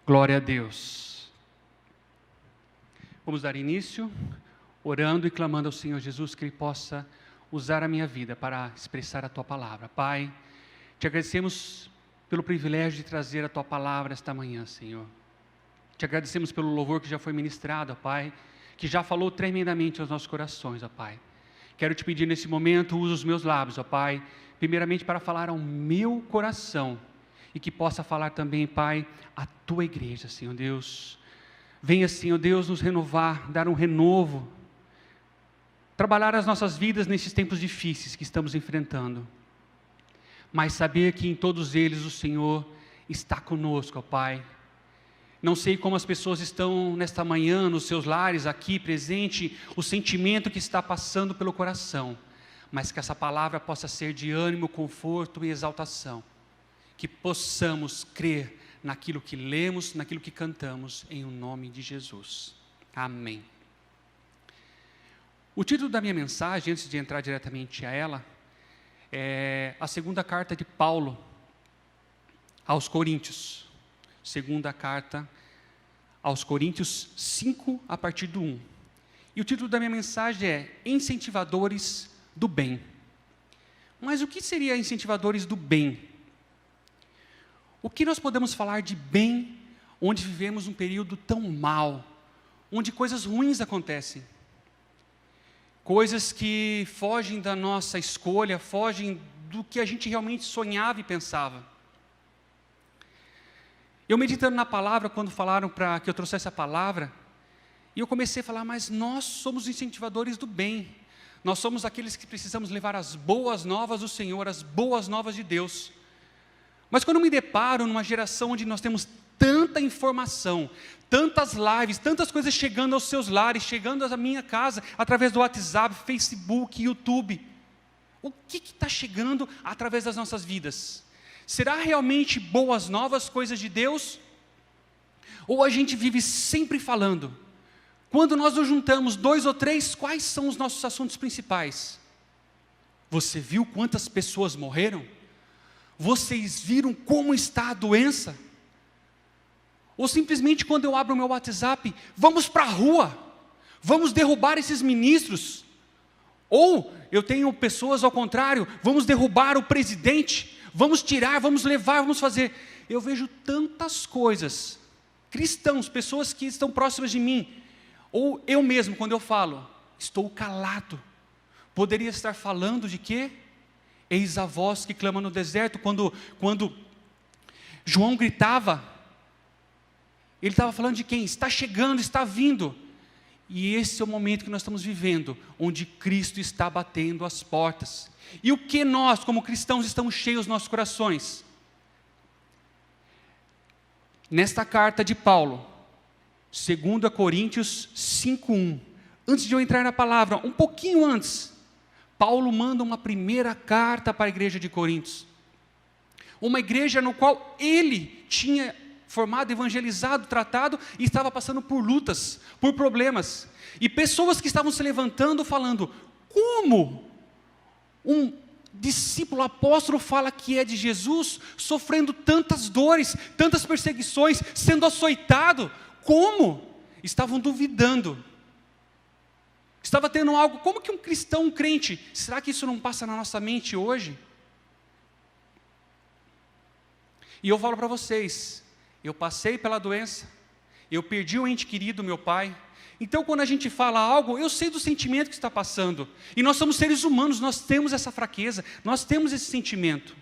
Glória a Deus. Vamos dar início orando e clamando ao Senhor Jesus que Ele possa usar a minha vida para expressar a Tua palavra. Pai, te agradecemos pelo privilégio de trazer a Tua palavra esta manhã, Senhor. Te agradecemos pelo louvor que já foi ministrado, ó Pai, que já falou tremendamente aos nossos corações, ó Pai. Quero te pedir nesse momento, usa os meus lábios, ó Pai, primeiramente para falar ao meu coração, e que possa falar também, Pai, à Tua igreja, Senhor Deus. Venha, Senhor Deus, nos renovar, dar um renovo, trabalhar as nossas vidas nesses tempos difíceis que estamos enfrentando, mas saber que em todos eles o Senhor está conosco, ó Pai. Não sei como as pessoas estão nesta manhã, nos seus lares, aqui presente, o sentimento que está passando pelo coração, mas que essa palavra possa ser de ânimo, conforto e exaltação. Que possamos crer naquilo que lemos, naquilo que cantamos, em o nome de Jesus. Amém. O título da minha mensagem, antes de entrar diretamente a ela, é a segunda carta de Paulo aos Coríntios. Segunda carta aos Coríntios 5, a partir do 1. E o título da minha mensagem é Incentivadores do Bem. Mas o que seria incentivadores do bem? O que nós podemos falar de bem, onde vivemos um período tão mau, onde coisas ruins acontecem? Coisas que fogem da nossa escolha, fogem do que a gente realmente sonhava e pensava. Eu meditando na palavra, quando falaram para que eu trouxesse a palavra, e eu comecei a falar, mas nós somos incentivadores do bem. Nós somos aqueles que precisamos levar as boas novas do Senhor, as boas novas de Deus. Mas quando eu me deparo numa geração onde nós temos tanta informação, tantas lives, tantas coisas chegando aos seus lares, chegando à minha casa, através do WhatsApp, Facebook, YouTube, o que está chegando através das nossas vidas? Será realmente boas novas, coisas de Deus? Ou a gente vive sempre falando? Quando nós nos juntamos 2 ou 3, quais são os nossos assuntos principais? Você viu quantas pessoas morreram? Vocês viram como está a doença? Ou simplesmente quando eu abro o meu WhatsApp, vamos para a rua, vamos derrubar esses ministros. Ou eu tenho pessoas ao contrário, vamos derrubar o presidente, vamos tirar, vamos levar, vamos fazer. Eu vejo tantas coisas, cristãos, pessoas que estão próximas de mim, ou eu mesmo, quando eu falo, estou calado. Poderia estar falando de quê? Eis a voz que clama no deserto. Quando João gritava, ele estava falando de quem? Está chegando, está vindo. E esse é o momento que nós estamos vivendo, onde Cristo está batendo as portas. E o que nós, como cristãos, estamos cheios nos nossos corações? Nesta carta de Paulo, 2 Coríntios 5:1, antes de eu entrar na palavra, um pouquinho antes, Paulo manda uma primeira carta para a igreja de Coríntios. Uma igreja no qual ele tinha formado, evangelizado, tratado, e estava passando por lutas, por problemas. E pessoas que estavam se levantando falando, como um discípulo apóstolo fala que é de Jesus, sofrendo tantas dores, tantas perseguições, sendo açoitado, como? Estavam duvidando. Estava tendo algo, como que um cristão, um crente, será que isso não passa na nossa mente hoje? E eu falo para vocês, eu passei pela doença, eu perdi um ente querido, meu pai. Então quando a gente fala algo, eu sei do sentimento que está passando. E nós somos seres humanos, nós temos essa fraqueza, nós temos esse sentimento.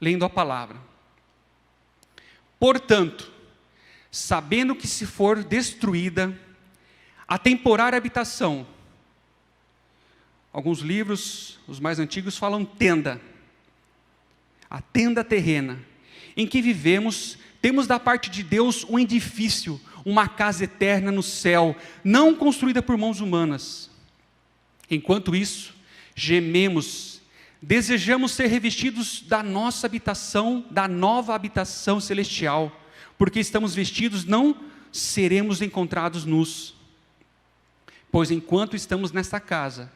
Lendo a palavra. Portanto, sabendo que se for destruída a temporária habitação, alguns livros, os mais antigos, falam tenda, a tenda terrena, em que vivemos, temos da parte de Deus um edifício, uma casa eterna no céu, não construída por mãos humanas. Enquanto isso, gememos, desejamos ser revestidos da nossa habitação, da nova habitação celestial, porque estamos vestidos, não seremos encontrados nus. Pois enquanto estamos nesta casa,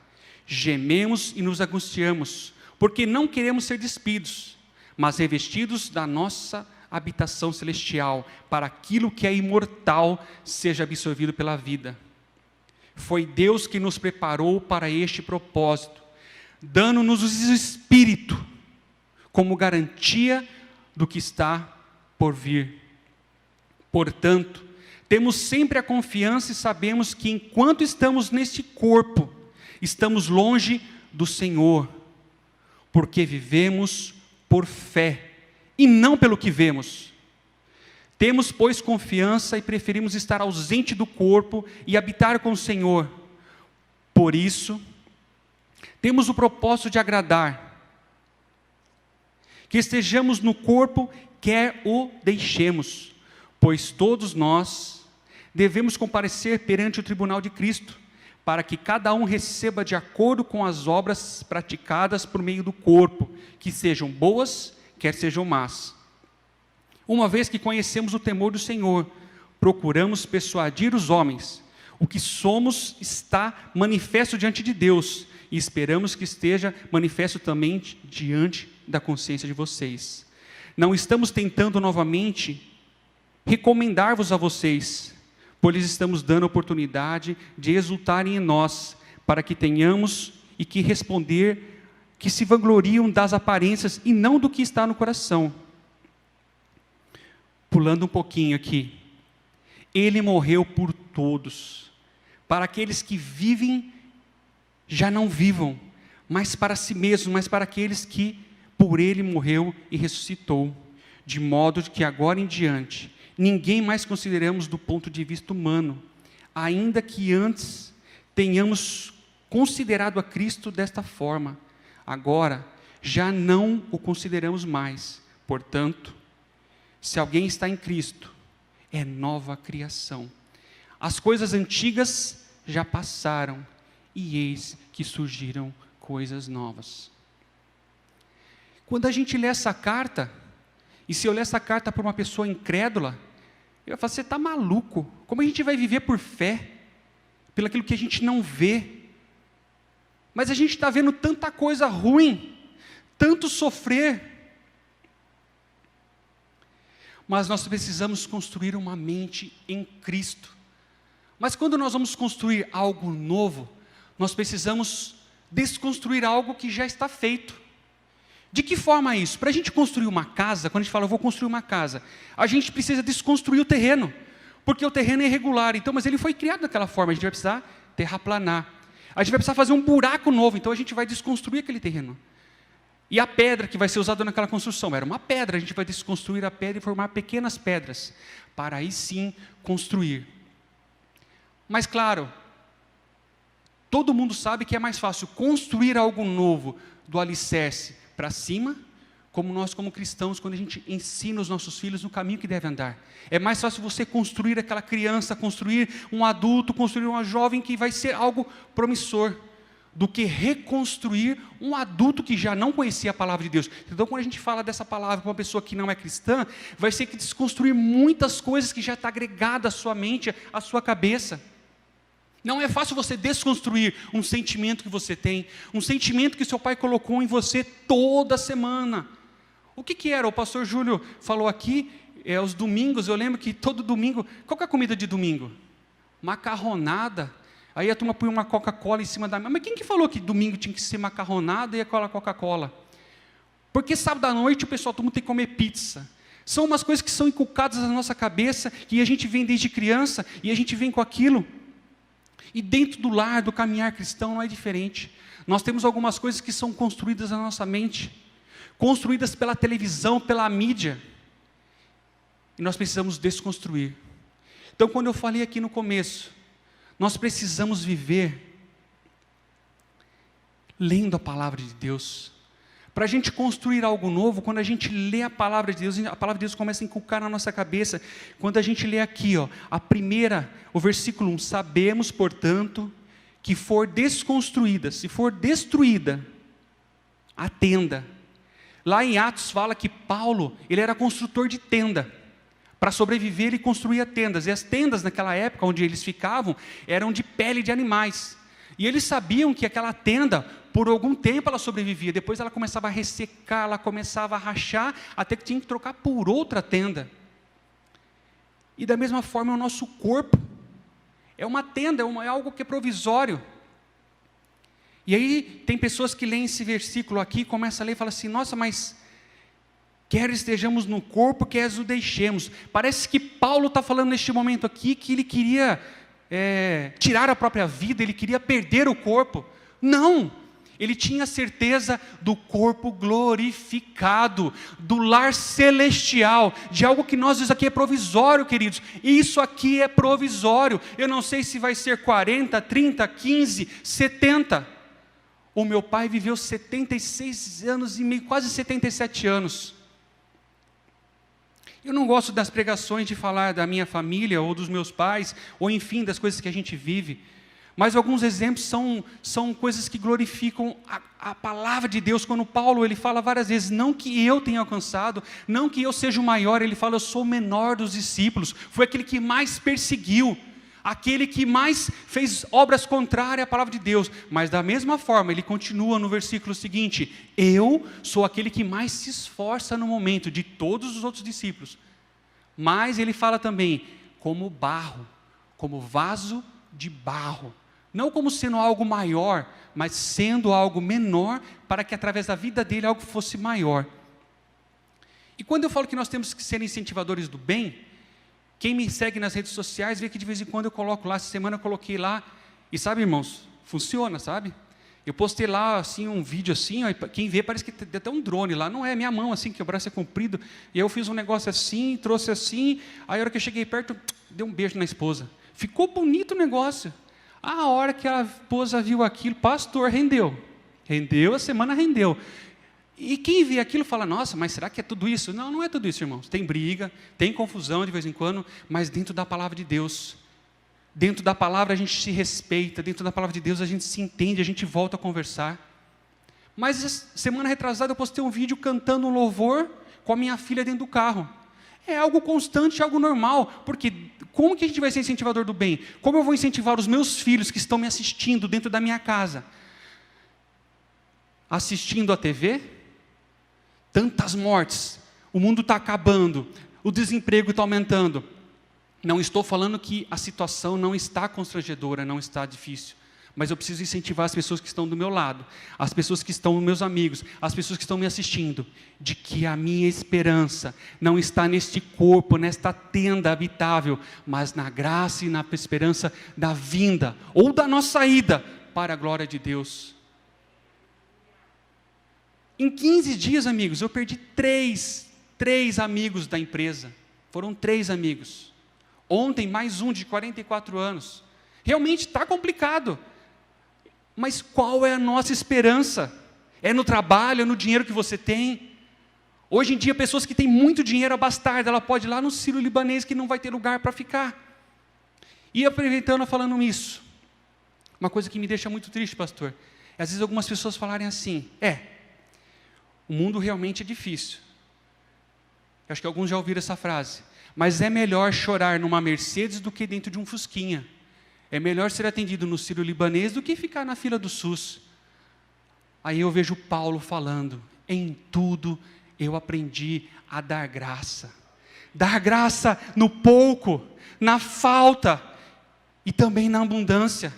gememos e nos angustiamos, porque não queremos ser despidos, mas revestidos da nossa habitação celestial, para aquilo que é imortal seja absorvido pela vida. Foi Deus que nos preparou para este propósito, dando-nos o Espírito como garantia do que está por vir. Portanto, temos sempre a confiança e sabemos que enquanto estamos neste corpo, estamos longe do Senhor, porque vivemos por fé e não pelo que vemos. Temos, pois, confiança e preferimos estar ausente do corpo e habitar com o Senhor. Por isso, temos o propósito de agradar, que estejamos no corpo, quer o deixemos, pois todos nós devemos comparecer perante o tribunal de Cristo, para que cada um receba de acordo com as obras praticadas por meio do corpo, que sejam boas, quer sejam más. Uma vez que conhecemos o temor do Senhor, procuramos persuadir os homens. O que somos está manifesto diante de Deus, e esperamos que esteja manifesto também diante da consciência de vocês. Não estamos tentando novamente recomendar-vos a vocês, pois lhes estamos dando a oportunidade de exultarem em nós, para que tenhamos e que responder que se vangloriam das aparências e não do que está no coração. Pulando um pouquinho aqui. Ele morreu por todos, para aqueles que vivem, já não vivam, mas para si mesmos, mas para aqueles que por ele morreu e ressuscitou, de modo que agora em diante, ninguém mais consideramos do ponto de vista humano, ainda que antes tenhamos considerado a Cristo desta forma, agora já não o consideramos mais. Portanto, se alguém está em Cristo, é nova criação. As coisas antigas já passaram, e eis que surgiram coisas novas. Quando a gente lê essa carta, e se eu ler essa carta para uma pessoa incrédula, eu falo, você está maluco? Como a gente vai viver por fé? Pelo aquilo que a gente não vê? Mas a gente está vendo tanta coisa ruim, tanto sofrer. Mas nós precisamos construir uma mente em Cristo. Mas quando nós vamos construir algo novo, nós precisamos desconstruir algo que já está feito. De que forma é isso? Para a gente construir uma casa, quando a gente fala, eu vou construir uma casa, a gente precisa desconstruir o terreno, porque o terreno é irregular, então, mas ele foi criado daquela forma, a gente vai precisar terraplanar. A gente vai precisar fazer um buraco novo, então a gente vai desconstruir aquele terreno. E a pedra que vai ser usada naquela construção, era uma pedra, a gente vai desconstruir a pedra e formar pequenas pedras, para aí sim construir. Mas claro, todo mundo sabe que é mais fácil construir algo novo do alicerce para cima, como nós como cristãos, quando a gente ensina os nossos filhos no caminho que deve andar. É mais fácil você construir aquela criança, construir um adulto, construir uma jovem que vai ser algo promissor, do que reconstruir um adulto que já não conhecia a palavra de Deus. Então, quando a gente fala dessa palavra para uma pessoa que não é cristã, vai ser que desconstruir muitas coisas que já está agregada à sua mente, à sua cabeça. Não é fácil você desconstruir um sentimento que você tem, um sentimento que seu pai colocou em você toda semana. O que era? O pastor Júlio falou aqui, os domingos, eu lembro que todo domingo, qual que é a comida de domingo? Macarronada. Aí a turma põe uma Coca-Cola em cima da mesa. Mas quem que falou que domingo tinha que ser macarronada e aquela Coca-Cola? Porque sábado à noite o pessoal, todo mundo tem que comer pizza. São umas coisas que são inculcadas na nossa cabeça, que a gente vem desde criança, e a gente vem com aquilo. E dentro do lar, do caminhar cristão, não é diferente. Nós temos algumas coisas que são construídas na nossa mente, construídas pela televisão, pela mídia, e nós precisamos desconstruir. Então, quando eu falei aqui no começo, nós precisamos viver lendo a palavra de Deus. Para a gente construir algo novo, quando a gente lê a palavra de Deus, a palavra de Deus começa a inculcar na nossa cabeça. Quando a gente lê aqui, o versículo 1, sabemos, portanto, que for desconstruída, se for destruída, a tenda. Lá em Atos fala que Paulo, ele era construtor de tenda. Para sobreviver, ele construía tendas. E as tendas naquela época, onde eles ficavam, eram de pele de animais. E eles sabiam que aquela tenda, por algum tempo ela sobrevivia, depois ela começava a ressecar, ela começava a rachar, até que tinha que trocar por outra tenda. E da mesma forma é o nosso corpo. É uma tenda, é algo que é provisório. E aí tem pessoas que leem esse versículo aqui, começam a ler e falam assim, nossa, mas quer estejamos no corpo, quer o deixemos. Parece que Paulo está falando neste momento aqui que ele queria tirar a própria vida, ele queria perder o corpo. Não! Ele tinha certeza do corpo glorificado, do lar celestial, de algo que nós dizemos aqui é provisório, queridos. Isso aqui é provisório. Eu não sei se vai ser 40, 30, 15, 70. O meu pai viveu 76 anos e meio, quase 77 anos. Eu não gosto das pregações de falar da minha família, ou dos meus pais, ou enfim, das coisas que a gente vive. Mas alguns exemplos são coisas que glorificam a palavra de Deus. Quando Paulo ele fala várias vezes, não que eu tenha alcançado, não que eu seja o maior, ele fala, eu sou o menor dos discípulos. Foi aquele que mais perseguiu, aquele que mais fez obras contrárias à palavra de Deus. Mas da mesma forma, ele continua no versículo seguinte, eu sou aquele que mais se esforça no momento de todos os outros discípulos. Mas ele fala também, como barro, como vaso de barro. Não como sendo algo maior, mas sendo algo menor, para que através da vida dele algo fosse maior. E quando eu falo que nós temos que ser incentivadores do bem, quem me segue nas redes sociais vê que de vez em quando eu coloco lá, essa semana eu coloquei lá, e sabe, irmãos, funciona, sabe? Eu postei lá assim, um vídeo assim, ó, quem vê parece que tem até um drone lá, não é minha mão assim, que o braço é comprido, e eu fiz um negócio assim, trouxe assim, aí a hora que eu cheguei perto, dei um beijo na esposa. Ficou bonito o negócio. A hora que a esposa viu aquilo, pastor, rendeu, a semana rendeu. E quem vê aquilo fala, nossa, mas será que é tudo isso? Não, não é tudo isso, irmãos. Tem briga, tem confusão de vez em quando, mas dentro da palavra de Deus, dentro da palavra a gente se respeita, dentro da palavra de Deus a gente se entende, a gente volta a conversar. Mas semana retrasada eu postei um vídeo cantando um louvor com a minha filha dentro do carro. É algo constante, algo normal, porque como que a gente vai ser incentivador do bem? Como eu vou incentivar os meus filhos que estão me assistindo dentro da minha casa? Assistindo a TV? Tantas mortes, o mundo está acabando, o desemprego está aumentando. Não estou falando que a situação não está constrangedora, não está difícil. Mas eu preciso incentivar as pessoas que estão do meu lado, as pessoas que estão meus amigos, as pessoas que estão me assistindo, de que a minha esperança não está neste corpo, nesta tenda habitável, mas na graça e na esperança da vinda, ou da nossa ida, para a glória de Deus. Em 15 dias, amigos, eu perdi três amigos da empresa. Foram 3 amigos. Ontem, mais um de 44 anos. Realmente está complicado. Mas qual é a nossa esperança? É no trabalho, é no dinheiro que você tem? Hoje em dia, pessoas que têm muito dinheiro, a bastarda, ela pode ir lá no Sírio-Libanês que não vai ter lugar para ficar. E aproveitando, falando isso, uma coisa que me deixa muito triste, pastor, é às vezes algumas pessoas falarem assim, o mundo realmente é difícil. Eu acho que alguns já ouviram essa frase. Mas é melhor chorar numa Mercedes do que dentro de um Fusquinha. É melhor ser atendido no Sírio-Libanês do que ficar na fila do SUS. Aí eu vejo Paulo falando, em tudo eu aprendi a dar graça. Dar graça no pouco, na falta e também na abundância.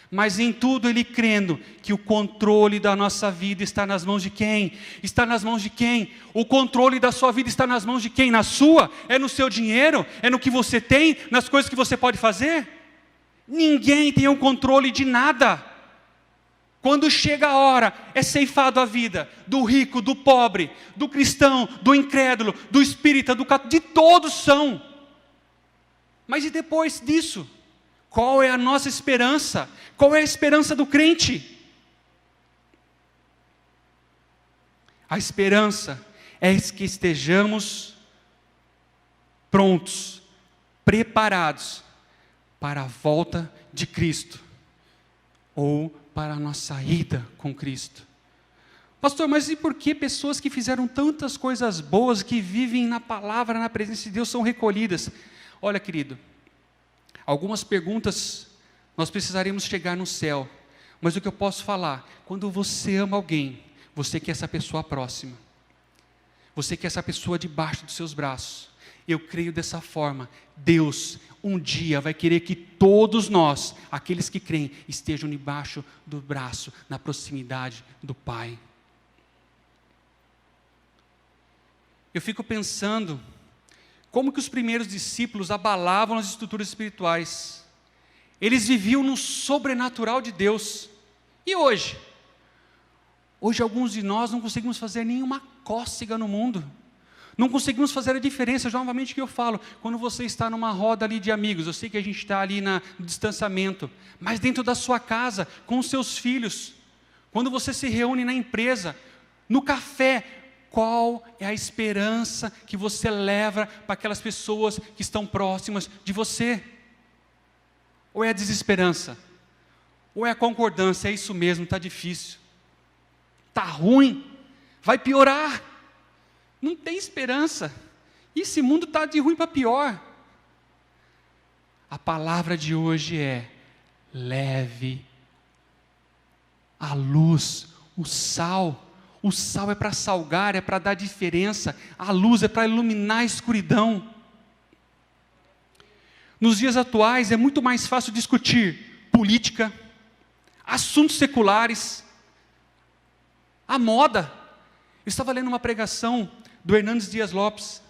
Mas em tudo ele crendo que o controle da nossa vida está nas mãos de quem? Está nas mãos de quem? O controle da sua vida está nas mãos de quem? Na sua? É no seu dinheiro? É no que você tem? Nas coisas que você pode fazer? Ninguém tem o controle de nada. Quando chega a hora, é ceifado a vida do rico, do pobre, do cristão, do incrédulo, do espírita, do católico, de todos são. Mas e depois disso? Qual é a nossa esperança? Qual é a esperança do crente? A esperança é que estejamos prontos, preparados para a volta de Cristo, ou para a nossa ida com Cristo. Pastor, mas e por que pessoas que fizeram tantas coisas boas, que vivem na palavra, na presença de Deus, são recolhidas? Olha, querido, algumas perguntas nós precisaremos chegar no céu, Mas o que eu posso falar, quando você ama alguém, você quer essa pessoa próxima. Você quer essa pessoa debaixo dos seus braços. Eu creio dessa forma. Deus, um dia, vai querer que todos nós, aqueles que creem, estejam debaixo do braço, na proximidade do Pai. Eu fico pensando, como que os primeiros discípulos abalavam as estruturas espirituais. Eles viviam no sobrenatural de Deus. E hoje? Hoje alguns de nós não conseguimos fazer nenhuma cócega no mundo. Não conseguimos fazer a diferença, novamente que eu falo, quando você está numa roda ali de amigos, eu sei que a gente está ali no distanciamento, mas dentro da sua casa, com os seus filhos, quando você se reúne na empresa, no café, qual é a esperança que você leva para aquelas pessoas que estão próximas de você? Ou é a desesperança? Ou é a concordância? É isso mesmo, está difícil, está ruim, vai piorar, não tem esperança, esse mundo está de ruim para pior. A palavra de hoje é: leve a luz, o sal. O sal é para salgar, é para dar diferença, a luz é para iluminar a escuridão. Nos dias atuais é muito mais fácil discutir política, assuntos seculares, a moda. Eu estava lendo uma pregação do Hernandes Dias Lopes,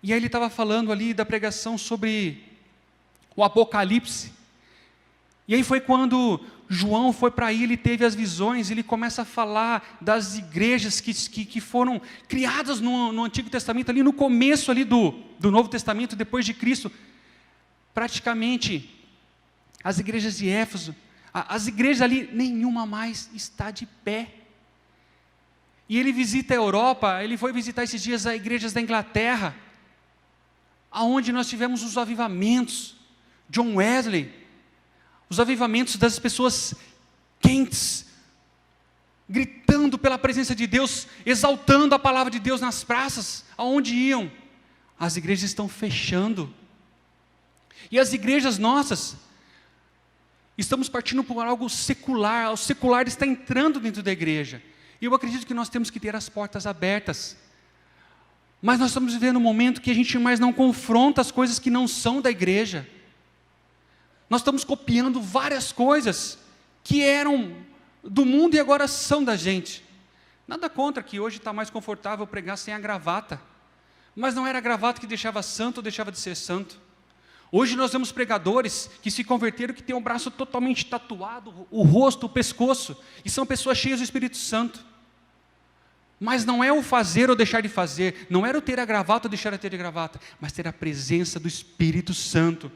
e aí ele estava falando ali da pregação sobre o Apocalipse, e aí foi quando João foi para aí, ele teve as visões, ele começa a falar das igrejas que foram criadas no Antigo Testamento, ali no começo ali do Novo Testamento, depois de Cristo, praticamente, as igrejas de Éfeso, as igrejas ali, nenhuma mais está de pé. E ele visita a Europa, ele foi visitar esses dias as igrejas da Inglaterra, aonde nós tivemos os avivamentos, John Wesley, os avivamentos das pessoas quentes, gritando pela presença de Deus, exaltando a palavra de Deus nas praças, aonde iam. As igrejas estão fechando, e as igrejas nossas, estamos partindo por algo secular, o secular está entrando dentro da igreja, e eu acredito que nós temos que ter as portas abertas, mas nós estamos vivendo um momento que a gente mais não confronta as coisas que não são da igreja. Nós estamos copiando várias coisas que eram do mundo e agora são da gente. Nada contra que hoje está mais confortável pregar sem a gravata, mas não era a gravata que deixava santo ou deixava de ser santo. Hoje nós vemos pregadores que se converteram, que têm o braço totalmente tatuado, o rosto, o pescoço, e são pessoas cheias do Espírito Santo. Mas não é o fazer ou deixar de fazer, não era o ter a gravata ou deixar de ter a gravata, mas ter a presença do Espírito Santo.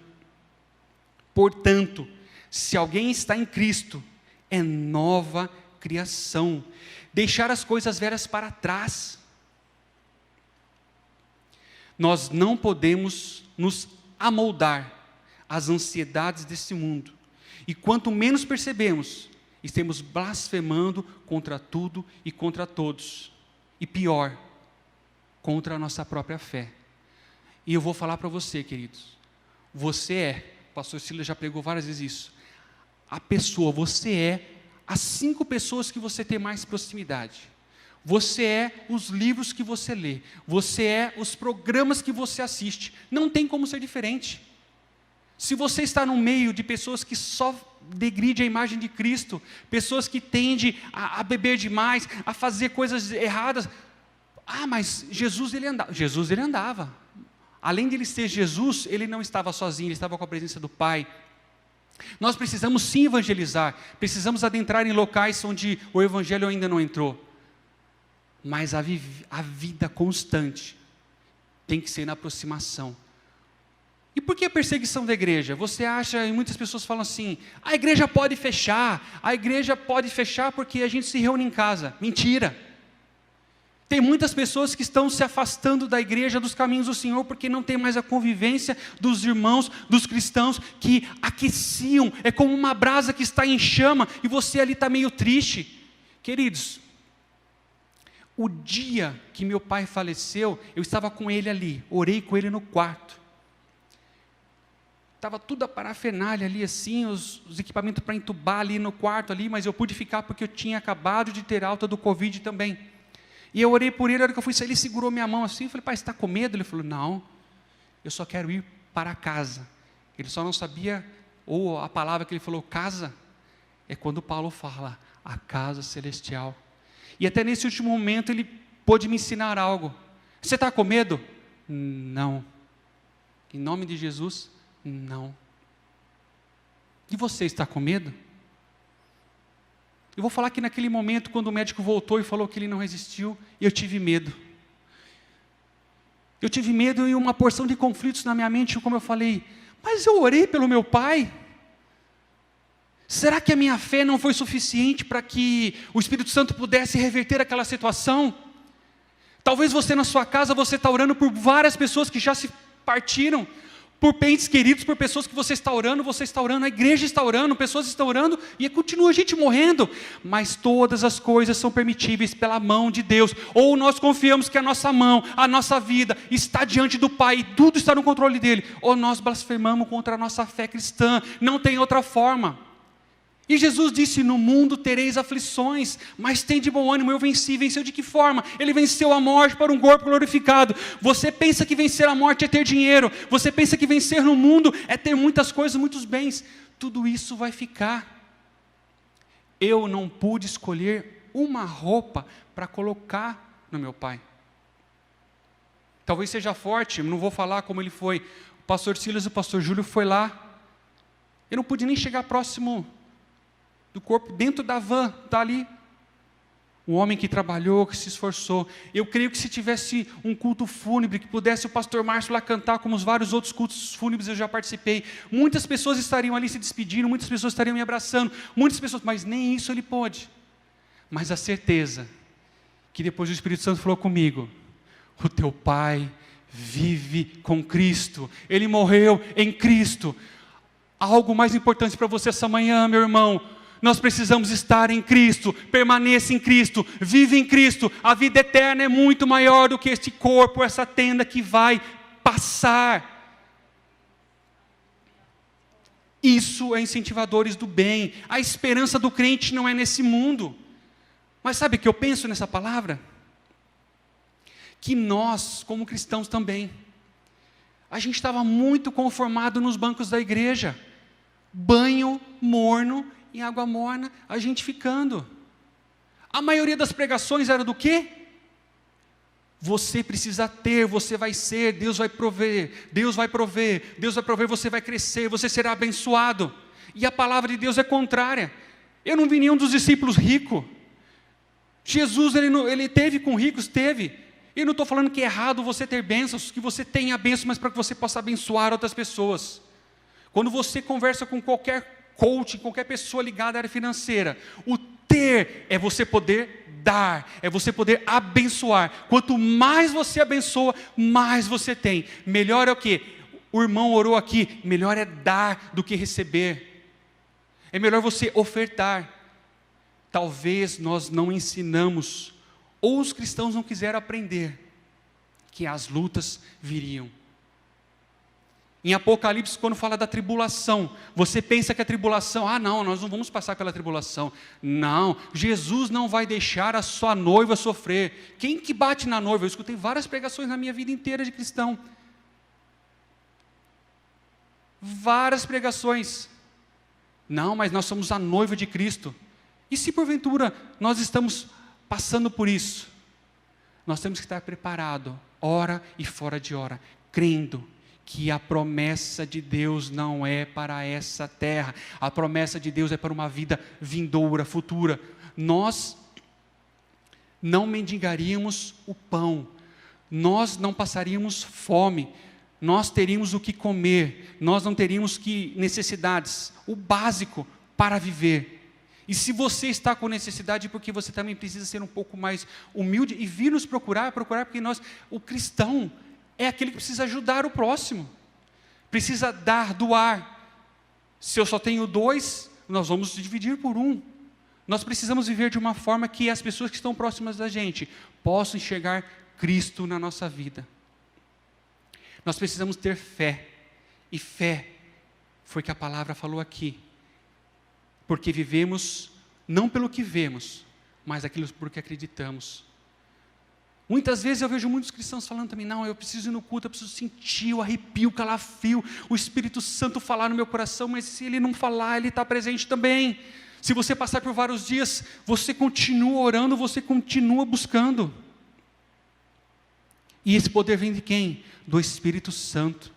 Portanto, se alguém está em Cristo, é nova criação. Deixar as coisas velhas para trás. Nós não podemos nos amoldar às ansiedades desse mundo. E quanto menos percebemos, estamos blasfemando contra tudo e contra todos. E pior, contra a nossa própria fé. E eu vou falar para você, queridos, você é, o pastor Silas já pregou várias vezes isso, a pessoa, você é as 5 pessoas que você tem mais proximidade. Você é os livros que você lê, você é os programas que você assiste, não tem como ser diferente. Se você está no meio de pessoas que só degridem a imagem de Cristo, pessoas que tendem a beber demais, a fazer coisas erradas, mas Jesus ele andava, além de ele ser Jesus, ele não estava sozinho, ele estava com a presença do Pai. Nós precisamos sim evangelizar, precisamos adentrar em locais onde o Evangelho ainda não entrou, mas a vida constante tem que ser na aproximação. E por que a perseguição da igreja? Você acha, e muitas pessoas falam assim, a igreja pode fechar porque a gente se reúne em casa. Mentira! Tem muitas pessoas que estão se afastando da igreja, dos caminhos do Senhor, porque não tem mais a convivência dos irmãos, dos cristãos, que aqueciam, é como uma brasa que está em chama, e você ali está meio triste. Queridos, o dia que meu pai faleceu, eu estava com ele ali, orei com ele no quarto. estava tudo a parafernália ali assim, os equipamentos para entubar ali no quarto ali, mas eu pude ficar porque eu tinha acabado de ter alta do Covid também. E eu orei por ele, a hora que eu fui sair, ele segurou minha mão assim, eu falei, pai, você está com medo? Ele falou, não, eu só quero ir para casa. Ele só não sabia, ou a palavra que ele falou, casa, é quando Paulo fala, a casa celestial. E até nesse último momento ele pôde me ensinar algo. Você está com medo? Não. Em nome de Jesus, não. E você está com medo? Eu vou falar que naquele momento, quando o médico voltou e falou que ele não resistiu, eu tive medo. Eu tive medo e uma porção de conflitos na minha mente, como eu falei, mas eu orei pelo meu pai. Será que a minha fé não foi suficiente para que o Espírito Santo pudesse reverter aquela situação? Talvez você na sua casa, você está orando por várias pessoas que já se partiram, por entes queridos, por pessoas que você está orando, a igreja está orando, pessoas estão orando, e continua gente morrendo, mas todas as coisas são permitíveis pela mão de Deus, ou nós confiamos que a nossa mão, a nossa vida, está diante do Pai, e tudo está no controle dEle, ou nós blasfemamos contra a nossa fé cristã, não tem outra forma. E Jesus disse, no mundo tereis aflições, mas tem de bom ânimo, eu venci. Venceu de que forma? Ele venceu a morte para um corpo glorificado. Você pensa que vencer a morte é ter dinheiro, você pensa que vencer no mundo é ter muitas coisas, muitos bens, tudo isso vai ficar. Eu não pude escolher uma roupa para colocar no meu pai. Talvez seja forte, não vou falar como ele foi. O pastor Silas e o pastor Júlio foi lá, eu não pude nem chegar próximo do corpo, dentro da van, está ali, um homem que trabalhou, que se esforçou. Eu creio que se tivesse um culto fúnebre, que pudesse o pastor Márcio lá cantar, como os vários outros cultos fúnebres eu já participei, muitas pessoas estariam ali se despedindo, muitas pessoas estariam me abraçando, muitas pessoas, mas nem isso ele pôde. Mas a certeza, que depois o Espírito Santo falou comigo, o teu pai vive com Cristo, ele morreu em Cristo. Algo mais importante para você essa manhã, meu irmão, nós precisamos estar em Cristo, permaneça em Cristo, vive em Cristo, a vida eterna é muito maior do que este corpo, essa tenda que vai passar. Isso é incentivadores do bem, a esperança do crente não é nesse mundo, mas sabe o que eu penso nessa palavra? Que nós, como cristãos também, a gente estava muito conformado nos bancos da igreja, banho morno, em água morna, a gente ficando. A maioria das pregações era do quê? Você precisa ter, você vai ser, Deus vai prover, Deus vai prover, Deus vai prover, você vai crescer, você será abençoado. E a palavra de Deus é contrária. Eu não vi nenhum dos discípulos rico. Jesus, ele teve com ricos, teve. Eu não estou falando que é errado você ter bênçãos, que você tenha bênçãos, mas para que você possa abençoar outras pessoas. Quando você conversa com qualquer coach, qualquer pessoa ligada à área financeira, o ter é você poder dar, é você poder abençoar. Quanto mais você abençoa, mais você tem. Melhor é o quê? O irmão orou aqui, melhor é dar do que receber. É melhor você ofertar. Talvez nós não ensinamos, ou os cristãos não quiseram aprender, que as lutas viriam. Em Apocalipse, quando fala da tribulação, você pensa que a tribulação, não, nós não vamos passar pela tribulação. Não, Jesus não vai deixar a sua noiva sofrer. Quem que bate na noiva? Eu escutei várias pregações na minha vida inteira de cristão. Várias pregações. Não, mas nós somos a noiva de Cristo. E se porventura nós estamos passando por isso, nós temos que estar preparado, hora e fora de hora, crendo que a promessa de Deus não é para essa terra, a promessa de Deus é para uma vida vindoura, futura. Nós não mendigaríamos o pão, nós não passaríamos fome, nós teríamos o que comer, nós não teríamos necessidades, o básico para viver. E se você está com necessidade, porque você também precisa ser um pouco mais humilde e vir nos procurar porque o cristão é aquele que precisa ajudar o próximo, precisa doar. Se eu só tenho 2, nós vamos dividir por 1. Nós precisamos viver de uma forma que as pessoas que estão próximas da gente possam enxergar Cristo na nossa vida. Nós precisamos ter fé, e fé foi que a palavra falou aqui. Porque vivemos não pelo que vemos, mas aquilo por que acreditamos. Muitas vezes eu vejo muitos cristãos falando também, não, eu preciso ir no culto, eu preciso sentir o arrepio, o calafrio, o Espírito Santo falar no meu coração, mas se Ele não falar, Ele está presente também. Se você passar por vários dias, você continua orando, você continua buscando. E esse poder vem de quem? Do Espírito Santo.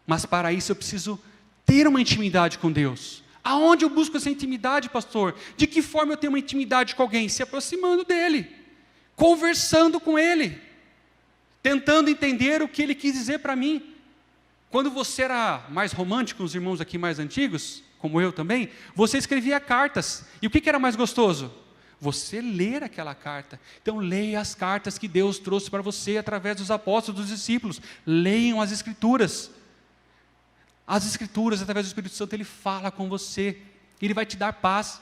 Mas para isso eu preciso ter uma intimidade com Deus. Aonde eu busco essa intimidade, pastor? De que forma eu tenho uma intimidade com alguém? Se aproximando dEle, conversando com Ele, tentando entender o que Ele quis dizer para mim. Quando você era mais romântico, os irmãos aqui mais antigos, como eu também, você escrevia cartas. E o que era mais gostoso? Você ler aquela carta. Então leia as cartas que Deus trouxe para você através dos apóstolos, dos discípulos. Leiam as Escrituras. As Escrituras, através do Espírito Santo, Ele fala com você. Ele vai te dar paz.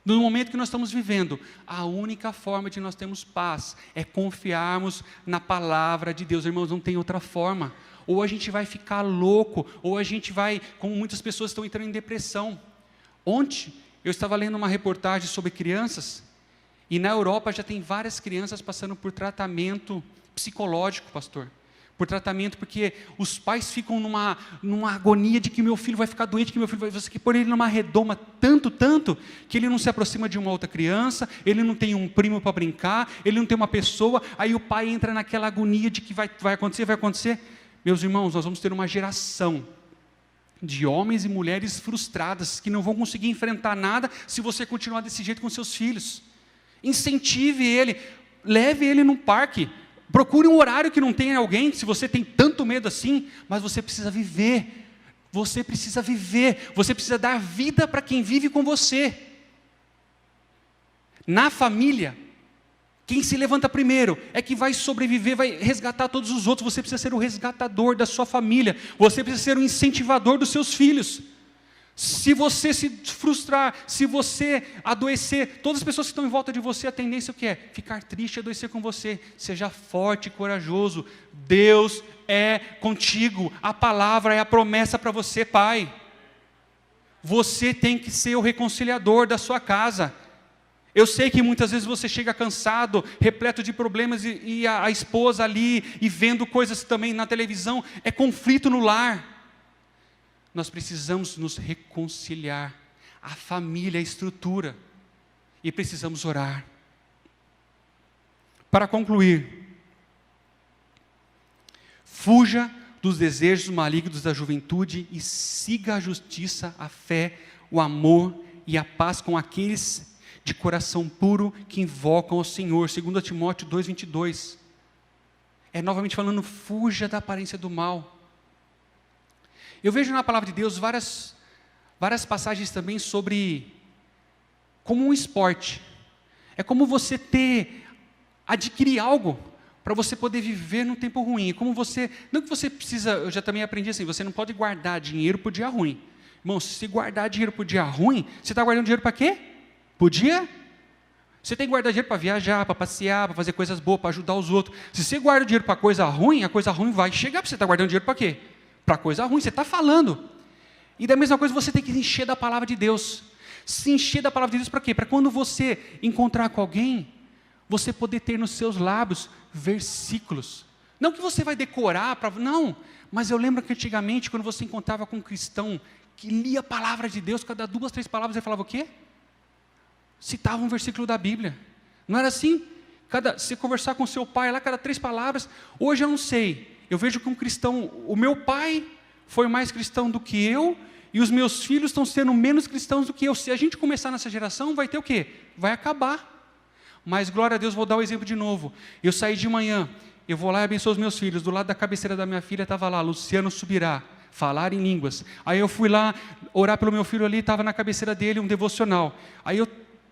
No momento que nós estamos vivendo, a única forma de nós termos paz é confiarmos na palavra de Deus. Irmãos, não tem outra forma. Ou a gente vai ficar louco, ou a gente vai, como muitas pessoas estão entrando em depressão. Ontem, eu estava lendo uma reportagem sobre crianças, e na Europa já tem várias crianças passando por tratamento psicológico, pastor. Por tratamento, porque os pais ficam numa agonia de que meu filho vai ficar doente, que meu filho vai... Você que pôr ele numa redoma tanto, que ele não se aproxima de uma outra criança, ele não tem um primo para brincar, ele não tem uma pessoa, aí o pai entra naquela agonia de que vai acontecer. Meus irmãos, nós vamos ter uma geração de homens e mulheres frustradas, que não vão conseguir enfrentar nada, se você continuar desse jeito com seus filhos. Incentive ele, leve ele num parque, procure um horário que não tenha alguém, se você tem tanto medo assim, mas você precisa viver, você precisa dar vida para quem vive com você. Na família, quem se levanta primeiro é que vai sobreviver, vai resgatar todos os outros. Você precisa ser o resgatador da sua família, você precisa ser o incentivador dos seus filhos. Se você se frustrar, se você adoecer, todas as pessoas que estão em volta de você, a tendência é o que é? Ficar triste, adoecer com você. Seja forte e corajoso. Deus é contigo. A palavra é a promessa para você, pai. Você tem que ser o reconciliador da sua casa. Eu sei que muitas vezes você chega cansado, repleto de problemas, e a esposa ali, e vendo coisas também na televisão, é conflito no lar. Nós precisamos nos reconciliar, a família, a estrutura, e precisamos orar. Para concluir, fuja dos desejos malignos da juventude e siga a justiça, a fé, o amor e a paz com aqueles de coração puro que invocam ao Senhor. 2 Timóteo 2:22. É novamente falando, fuja da aparência do mal. Eu vejo na palavra de Deus várias passagens também sobre como um esporte. É como você adquirir algo para você poder viver num tempo ruim. Como você, não que você precisa, eu já também aprendi assim, você não pode guardar dinheiro para o dia ruim. Irmão, se guardar dinheiro para o dia ruim, você está guardando dinheiro para quê? Para o dia? Você tem que guardar dinheiro para viajar, para passear, para fazer coisas boas, para ajudar os outros. Se você guarda dinheiro para coisa ruim, a coisa ruim vai chegar, para você estar guardando dinheiro para quê? Para coisa ruim, você está falando. E da mesma coisa, você tem que se encher da palavra de Deus. Se encher da palavra de Deus para quê? Para quando você encontrar com alguém, você poder ter nos seus lábios versículos. Não que você vai decorar, não. Mas eu lembro que antigamente, quando você encontrava com um cristão que lia a palavra de Deus, cada 2, 3 palavras, ele falava o quê? Citava um versículo da Bíblia. Não era assim? Se conversar com seu pai lá, cada 3 palavras. Hoje eu não sei. Eu vejo que um cristão, o meu pai foi mais cristão do que eu, e os meus filhos estão sendo menos cristãos do que eu. Se a gente começar nessa geração, vai ter o quê? Vai acabar. Mas, glória a Deus, vou dar o exemplo de novo. Eu saí de manhã, eu vou lá e abençoo os meus filhos. Do lado da cabeceira da minha filha estava lá, Luciano Subirá, falar em línguas. Aí eu fui lá orar pelo meu filho ali, estava na cabeceira dele um devocional. Aí eu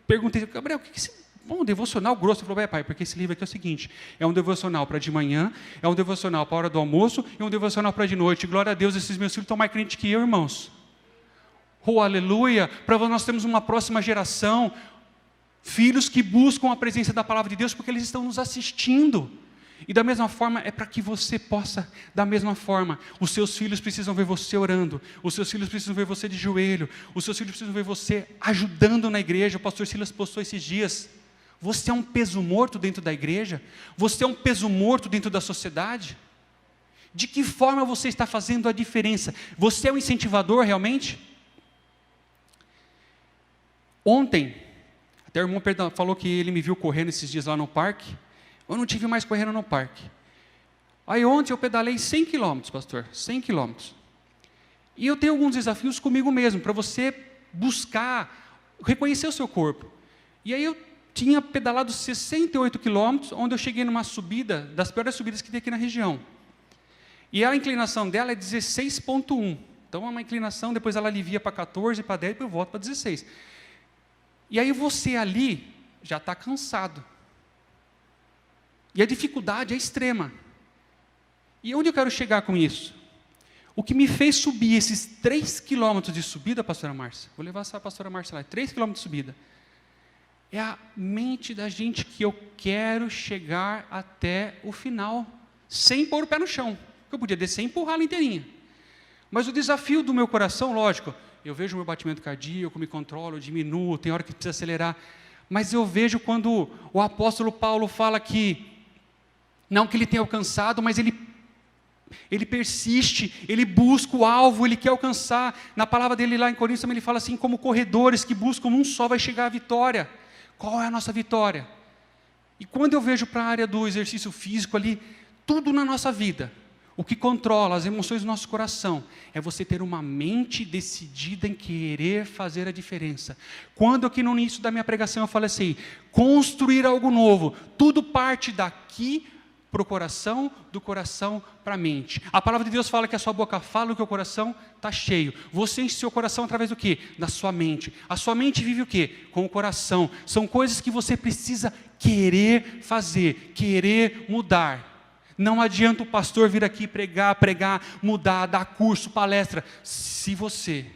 perguntei, Gabriel, o que é esse devocional grosso? Ele falou, pai, porque esse livro aqui é o seguinte, é um devocional para de manhã, é um devocional para a hora do almoço, e um devocional para de noite. Glória a Deus, esses meus filhos estão mais crentes que eu, irmãos. Oh, aleluia, para nós termos uma próxima geração, filhos que buscam a presença da palavra de Deus, porque eles estão nos assistindo. E da mesma forma, é para que você possa, da mesma forma, os seus filhos precisam ver você orando, os seus filhos precisam ver você de joelho, os seus filhos precisam ver você ajudando na igreja. O pastor Silas postou esses dias. Você é um peso morto dentro da igreja? Você é um peso morto dentro da sociedade? De que forma você está fazendo a diferença? Você é um incentivador realmente? Ontem, até o irmão falou que ele me viu correndo esses dias lá no parque. Eu não tive mais correndo no parque. Aí ontem eu pedalei 100 quilômetros, pastor, 100 quilômetros. E eu tenho alguns desafios comigo mesmo, para você buscar, reconhecer o seu corpo. E aí eu tinha pedalado 68 quilômetros, onde eu cheguei numa subida, das piores subidas que tem aqui na região. E a inclinação dela é 16,1. Então é uma inclinação, depois ela alivia para 14, para 10, depois eu volto para 16. E aí você ali já está cansado. E a dificuldade é extrema. E onde eu quero chegar com isso? O que me fez subir esses 3 quilômetros de subida, pastora Márcia, vou levar essa pastora Márcia lá, 3 quilômetros de subida, é a mente da gente que eu quero chegar até o final, sem pôr o pé no chão. Eu podia descer e empurrar ela inteirinha. Mas o desafio do meu coração, lógico, eu vejo o meu batimento cardíaco, me controlo, eu diminuo, tem hora que precisa acelerar. Mas eu vejo quando o apóstolo Paulo fala que, não que ele tenha alcançado, mas ele persiste, ele busca o alvo, ele quer alcançar. Na palavra dele lá em Coríntios também ele fala assim, como corredores que buscam um só vai chegar à vitória. Qual é a nossa vitória? E quando eu vejo para a área do exercício físico ali, tudo na nossa vida, o que controla as emoções do nosso coração, é você ter uma mente decidida em querer fazer a diferença. Quando aqui no início da minha pregação eu falei assim, construir algo novo, tudo parte daqui para o coração, do coração para a mente. A palavra de Deus fala que a sua boca fala o que o coração está cheio. Você enche seu coração através do quê? Da sua mente. A sua mente vive o quê? Com o coração. São coisas que você precisa querer fazer, querer mudar. Não adianta o pastor vir aqui pregar, mudar, dar curso, palestra. Se você,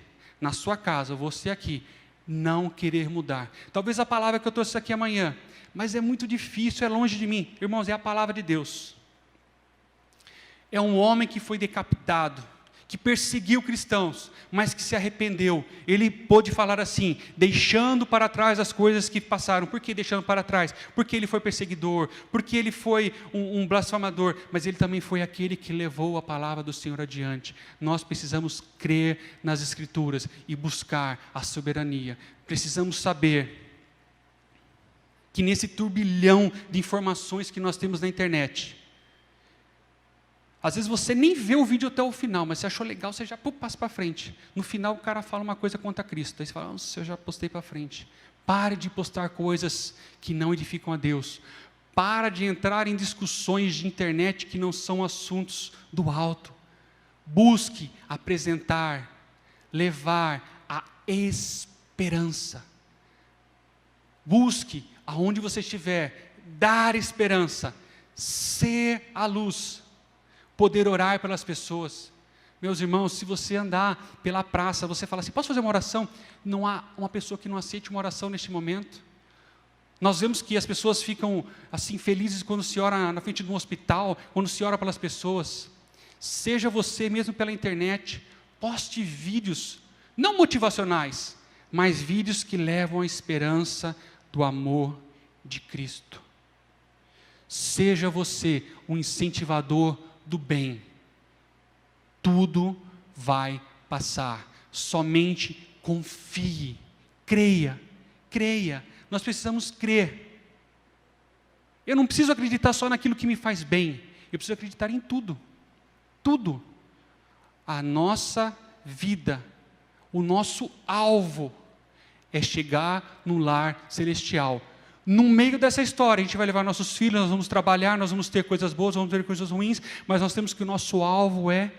na sua casa, você aqui, não querer mudar. Talvez a palavra que eu trouxe aqui amanhã, mas é muito difícil, é longe de mim. Irmãos, é a palavra de Deus. É um homem que foi decapitado, que perseguiu cristãos, mas que se arrependeu. Ele pôde falar assim, deixando para trás as coisas que passaram. Por que deixando para trás? Porque ele foi perseguidor, porque ele foi um blasfemador, mas ele também foi aquele que levou a palavra do Senhor adiante. Nós precisamos crer nas Escrituras e buscar a soberania. Precisamos saber que nesse turbilhão de informações que nós temos na internet, às vezes você nem vê o vídeo até o final, mas você achou legal, você já passa para frente. No final o cara fala uma coisa contra Cristo, aí você fala, nossa, eu já postei para frente. Pare de postar coisas que não edificam a Deus. Para de entrar em discussões de internet que não são assuntos do alto. Busque apresentar, levar a esperança. Busque, aonde você estiver, dar esperança, ser a luz, poder orar pelas pessoas. Meus irmãos, se você andar pela praça, você fala assim, posso fazer uma oração? Não há uma pessoa que não aceite uma oração neste momento. Nós vemos que as pessoas ficam assim felizes quando se ora na frente de um hospital, quando se ora pelas pessoas. Seja você mesmo pela internet, poste vídeos, não motivacionais, mas vídeos que levam a esperança do amor de Cristo. Seja você um incentivador do bem. Tudo vai passar. Somente confie, creia. Nós precisamos crer. Eu não preciso acreditar só naquilo que me faz bem. Eu preciso acreditar em tudo. Tudo. A nossa vida, o nosso alvo é chegar no lar celestial. No meio dessa história, a gente vai levar nossos filhos, nós vamos trabalhar, nós vamos ter coisas boas, vamos ter coisas ruins, mas nós temos que o nosso alvo é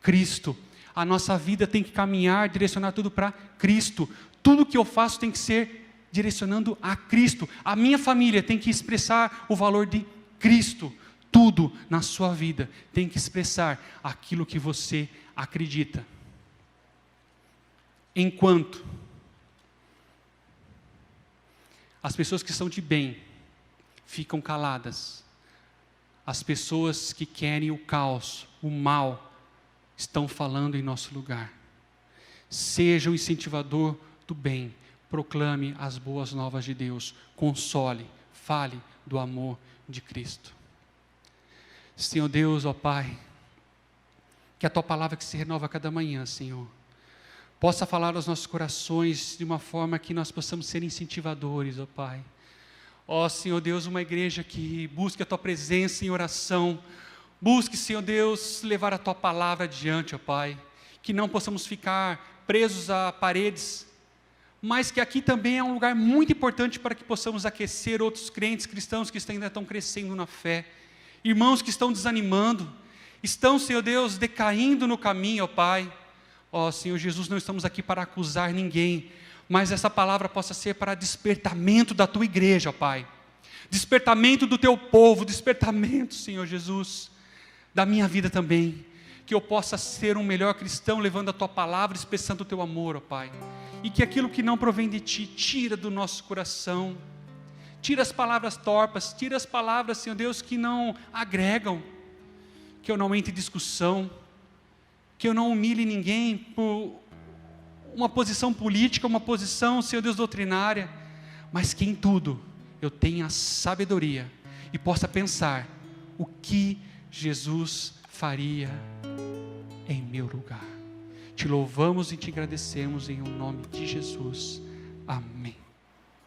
Cristo. A nossa vida tem que caminhar, direcionar tudo para Cristo. Tudo que eu faço tem que ser direcionando a Cristo. A minha família tem que expressar o valor de Cristo. Tudo na sua vida tem que expressar aquilo que você acredita. Enquanto as pessoas que são de bem ficam caladas, as pessoas que querem o caos, o mal, estão falando em nosso lugar. Seja o incentivador do bem, proclame as boas novas de Deus, console, fale do amor de Cristo. Senhor Deus, ó Pai, que a Tua palavra que se renova a cada manhã, Senhor, possa falar aos nossos corações de uma forma que nós possamos ser incentivadores, ó Pai. Ó Senhor Deus, uma igreja que busque a Tua presença em oração, busque, Senhor Deus, levar a Tua palavra adiante, ó Pai, que não possamos ficar presos a paredes, mas que aqui também é um lugar muito importante para que possamos aquecer outros crentes cristãos que ainda estão crescendo na fé, irmãos que estão desanimando, estão, Senhor Deus, decaindo no caminho, ó Pai. Ó Senhor Jesus, não estamos aqui para acusar ninguém, mas essa palavra possa ser para despertamento da Tua igreja, ó Pai, despertamento do Teu povo, despertamento, Senhor Jesus, da minha vida também, que eu possa ser um melhor cristão, levando a Tua palavra, expressando o Teu amor, ó Pai, e que aquilo que não provém de Ti, tira do nosso coração, tira as palavras torpas, tira as palavras, Senhor Deus, que não agregam, que eu não entre em discussão, que eu não humilhe ninguém por uma posição política, uma posição, Senhor Deus, doutrinária, mas que em tudo eu tenha sabedoria e possa pensar o que Jesus faria em meu lugar. Te louvamos e te agradecemos em nome de Jesus. Amém.